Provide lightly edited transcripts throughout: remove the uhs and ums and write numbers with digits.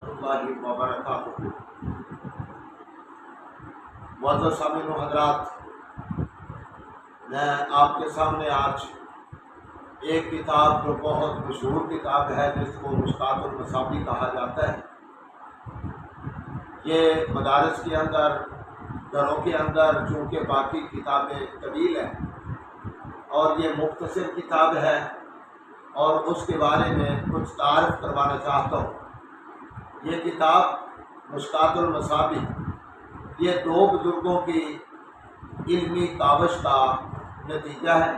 اللہ وبرکاتہ۔ معزز سامعین و حضرات، میں آپ کے سامنے آج ایک کتاب جو بہت مشہور کتاب ہے جس کو مشکات المصابیح کہا جاتا ہے، یہ مدارس کے اندر، گھروں کے اندر، چونکہ باقی کتابیں طویل ہیں اور یہ مختصر کتاب ہے، اور اس کے بارے میں کچھ تعارف کروانا چاہتا ہوں۔ یہ کتاب مشکات المصابیح یہ دو بزرگوں کی علمی کاوش کا نتیجہ ہے،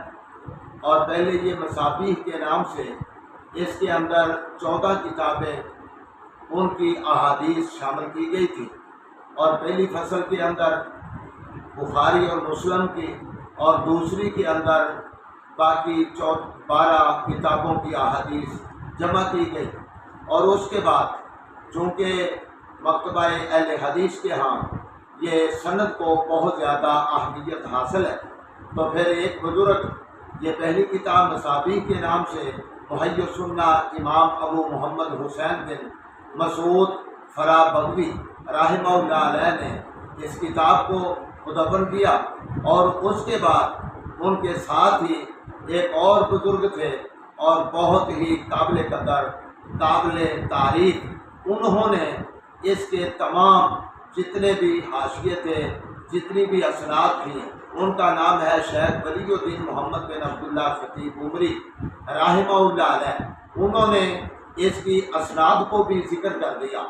اور پہلے یہ مصابیح کے نام سے اس کے اندر 14 کتابیں ان کی احادیث شامل کی گئی تھی، اور پہلی فصل کے اندر بخاری اور مسلم کی، اور دوسری کے اندر باقی 12 کتابوں کی احادیث جمع کی گئی، اور اس کے بعد چونکہ مکتبہ اہل حدیث کے ہاں یہ سند کو بہت زیادہ اہمیت حاصل ہے، تو پھر ایک بزرگ یہ پہلی کتاب مصابیح کے نام سے محی السنہ امام ابو محمد حسین بن مسعود فرابغوی رحمہ اللہ علیہ نے اس کتاب کو مدون کیا، اور اس کے بعد ان کے ساتھ ہی ایک اور بزرگ تھے اور بہت ہی قابل قدر، قابل تعریف، انہوں نے اس کے تمام جتنے بھی حاشیے تھے، جتنی بھی اسناد تھیں، ان کا نام ہے شیخ ولی الدین محمد بن عبداللہ خطیب عمری رحمہ اللہ علیہ۔ انہوں نے اس کی اسناد کو بھی ذکر کر دیا،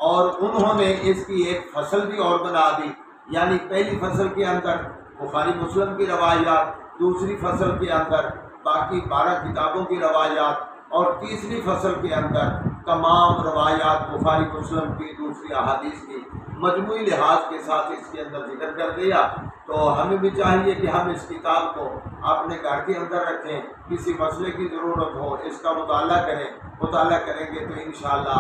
اور انہوں نے اس کی ایک فصل بھی اور بنا دی، یعنی پہلی فصل کے اندر بخاری مسلم کی روایات، دوسری فصل کے اندر باقی 12 کتابوں کی روایات، اور تیسری فصل کے اندر تمام روایات بخاری مسلم کی، دوسری احادیث کی مجموعی لحاظ کے ساتھ اس کے اندر ذکر کر دیا۔ تو ہمیں بھی چاہیے کہ ہم اس کتاب کو اپنے گھر کے اندر رکھیں، کسی مسئلے کی ضرورت ہو اس کا مطالعہ کریں، مطالعہ کریں گے تو انشاءاللہ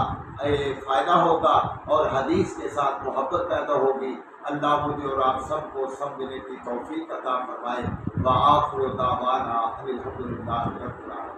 فائدہ ہوگا اور حدیث کے ساتھ محبت پیدا ہوگی۔ اللہ مجھے اور آپ سب کو سمجھنے کی توفیق عطا فرمائے۔ وآخر دعوانا ان الحمد للہ رب العالمین۔